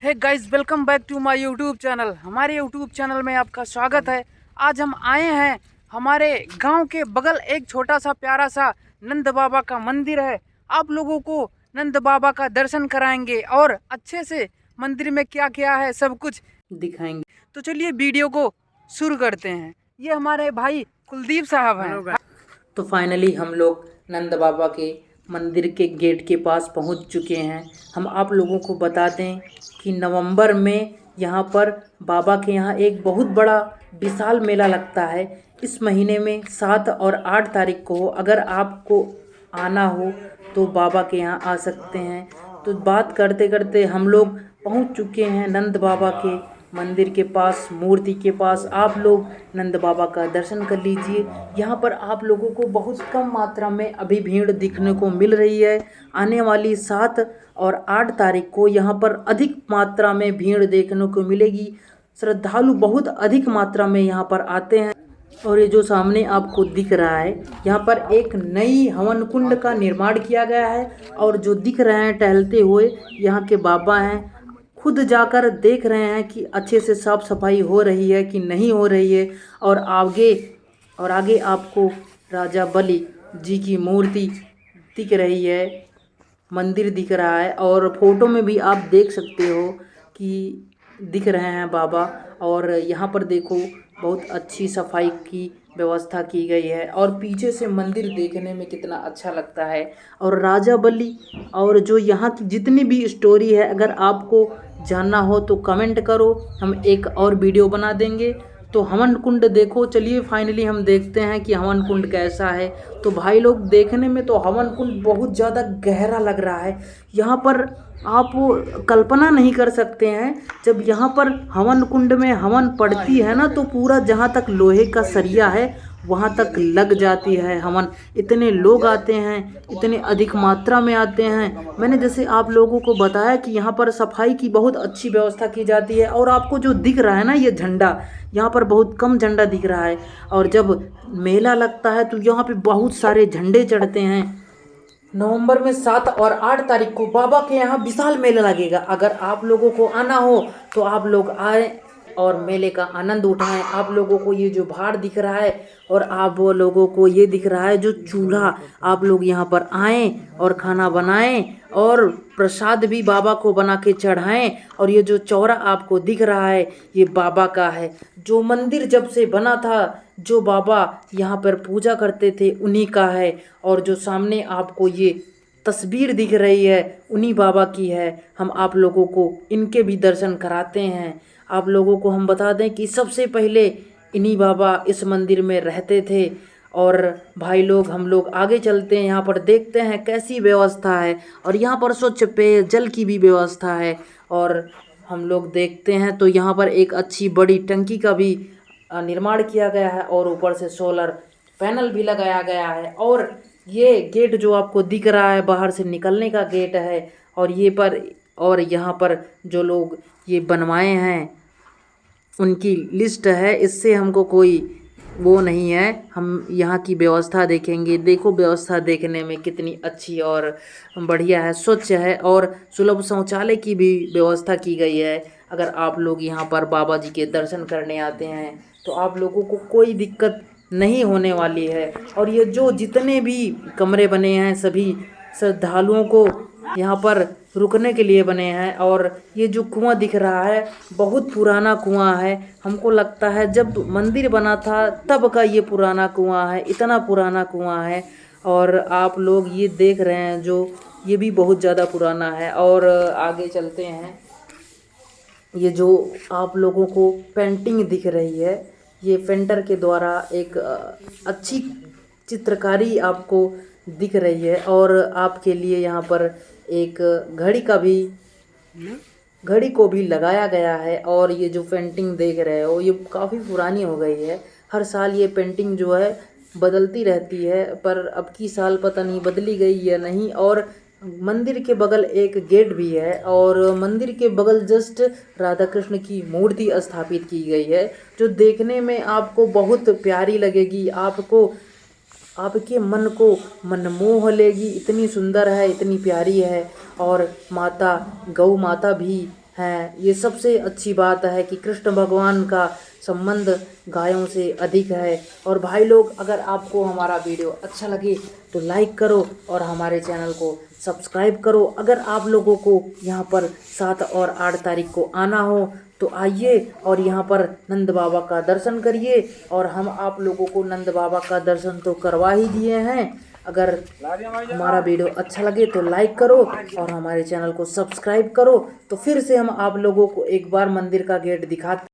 Hey guys, welcome back to my YouTube channel. हमारे YouTube channel में आपका स्वागत है। आज हम आए हैं हमारे गांव के बगल एक छोटा सा प्यारा सा नंद बाबा का मंदिर है। आप लोगों को नंद बाबा का दर्शन कराएंगे और अच्छे से मंदिर में क्या क्या है सब कुछ दिखाएंगे। तो चलिए वीडियो को शुरू करते हैं। ये हमारे भाई कुलदीप साहब हैं। तो फाइनली हम लोग नंद बाबा के मंदिर के गेट के पास पहुंच चुके हैं। हम आप लोगों को बता दें कि नवंबर में यहाँ पर बाबा के यहाँ एक बहुत बड़ा विशाल मेला लगता है। इस महीने में 7 और 8 तारीख को अगर आपको आना हो तो बाबा के यहाँ आ सकते हैं। तो बात करते करते हम लोग पहुँच चुके हैं नंद बाबा के मंदिर के पास, मूर्ति के पास। आप लोग नंद बाबा का दर्शन कर लीजिए। यहाँ पर आप लोगों को बहुत कम मात्रा में अभी भीड़ दिखने को मिल रही है। आने वाली 7 और 8 तारीख को यहाँ पर अधिक मात्रा में भीड़ देखने को मिलेगी। श्रद्धालु बहुत अधिक मात्रा में यहाँ पर आते हैं। और ये जो सामने आपको दिख रहा है, यहाँ पर एक नई हवन कुंड का निर्माण किया गया है। और जो दिख रहे हैं टहलते हुए, यहाँ के बाबा हैं, खुद जाकर देख रहे हैं कि अच्छे से साफ सफाई हो रही है कि नहीं हो रही है। और आगे आपको राजा बलि जी की मूर्ति दिख रही है, मंदिर दिख रहा है। और फोटो में भी आप देख सकते हो कि दिख रहे हैं बाबा। और यहाँ पर देखो बहुत अच्छी सफाई की व्यवस्था की गई है। और पीछे से मंदिर देखने में कितना अच्छा लगता है। और राजा बलि और जो यहाँ की जितनी भी स्टोरी है, अगर आपको जानना हो तो कमेंट करो, हम एक और वीडियो बना देंगे। तो हवन कुंड देखो। चलिए फाइनली हम देखते हैं कि हवन कुंड कैसा है। तो भाई लोग देखने में तो हवन कुंड बहुत ज़्यादा गहरा लग रहा है। यहाँ पर आप कल्पना नहीं कर सकते हैं, जब यहाँ पर हवन कुंड में हवन पड़ती है ना, तो पूरा जहाँ तक लोहे का सरिया है वहाँ तक लग जाती है हवन। इतने लोग आते हैं, इतने अधिक मात्रा में आते हैं। मैंने जैसे आप लोगों को बताया कि यहाँ पर सफाई की बहुत अच्छी व्यवस्था की जाती है। और आपको जो दिख रहा है ना, ये झंडा, यहाँ पर बहुत कम झंडा दिख रहा है। और जब मेला लगता है तो यहाँ पे बहुत सारे झंडे चढ़ते हैं। नवंबर में 7 और 8 तारीख को बाबा के यहाँ विशाल मेला लगेगा। अगर आप लोगों को आना हो तो आप लोग आए और मेले का आनंद उठाएं। आप लोगों को ये जो भाड़ दिख रहा है और आप लोगों को ये दिख रहा है जो चूल्हा, आप लोग यहाँ पर आएं और खाना बनाएं और प्रसाद भी बाबा को बना के चढ़ाएं। और ये जो चौरा आपको दिख रहा है, ये बाबा का है। जो मंदिर जब से बना था, जो बाबा यहाँ पर पूजा करते थे, उन्हीं का है। और जो सामने आपको ये तस्वीर दिख रही है, उन्हीं बाबा की है। हम आप लोगों को इनके भी दर्शन कराते हैं। आप लोगों को हम बता दें कि सबसे पहले इन्हीं बाबा इस मंदिर में रहते थे। और भाई लोग, हम लोग आगे चलते हैं, यहाँ पर देखते हैं कैसी व्यवस्था है। और यहाँ पर स्वच्छ पेय जल की भी व्यवस्था है। और हम लोग देखते हैं तो यहाँ पर एक अच्छी बड़ी टंकी का भी निर्माण किया गया है। और ऊपर से सोलर पैनल भी लगाया गया है। और ये गेट जो आपको दिख रहा है, बाहर से निकलने का गेट है। और यहाँ पर जो लोग ये बनवाए हैं उनकी लिस्ट है। इससे हमको कोई वो नहीं है। हम यहाँ की व्यवस्था देखेंगे। देखो व्यवस्था देखने में कितनी अच्छी और बढ़िया है, स्वच्छ है। और सुलभ शौचालय की भी व्यवस्था की गई है। अगर आप लोग यहाँ पर बाबा जी के दर्शन करने आते हैं तो आप लोगों को कोई दिक्कत नहीं होने वाली है। और ये जो जितने भी कमरे बने हैं, सभी श्रद्धालुओं को यहाँ पर रुकने के लिए बने हैं। और ये जो कुआं दिख रहा है, बहुत पुराना कुआं है। हमको लगता है जब मंदिर बना था तब का ये पुराना कुआं है, इतना पुराना कुआं है। और आप लोग ये देख रहे हैं जो, ये भी बहुत ज़्यादा पुराना है। और आगे चलते हैं। ये जो आप लोगों को पेंटिंग दिख रही है, ये पेंटर के द्वारा एक अच्छी चित्रकारी आपको दिख रही है। और आपके लिए यहाँ पर एक घड़ी को भी लगाया गया है। और ये जो पेंटिंग देख रहे हो, ये काफ़ी पुरानी हो गई है। हर साल ये पेंटिंग जो है बदलती रहती है, पर अब की साल पता नहीं बदली गई या नहीं। और मंदिर के बगल एक गेट भी है। और मंदिर के बगल जस्ट राधा कृष्ण की मूर्ति स्थापित की गई है, जो देखने में आपको बहुत प्यारी लगेगी। आपके मन को मनमोह लेगी। इतनी सुंदर है, इतनी प्यारी है। और माता, गौ माता भी हैं। ये सबसे अच्छी बात है कि कृष्ण भगवान का संबंध गायों से अधिक है। और भाई लोग, अगर आपको हमारा वीडियो अच्छा लगे तो लाइक करो और हमारे चैनल को सब्सक्राइब करो। अगर आप लोगों को यहाँ पर 7 और 8 तारीख को आना हो तो आइए और यहाँ पर नंद बाबा का दर्शन करिए। और हम आप लोगों को नंद बाबा का दर्शन तो करवा ही दिए हैं। अगर हमारा वीडियो अच्छा लगे तो लाइक करो और हमारे चैनल को सब्सक्राइब करो। तो फिर से हम आप लोगों को एक बार मंदिर का गेट दिखाते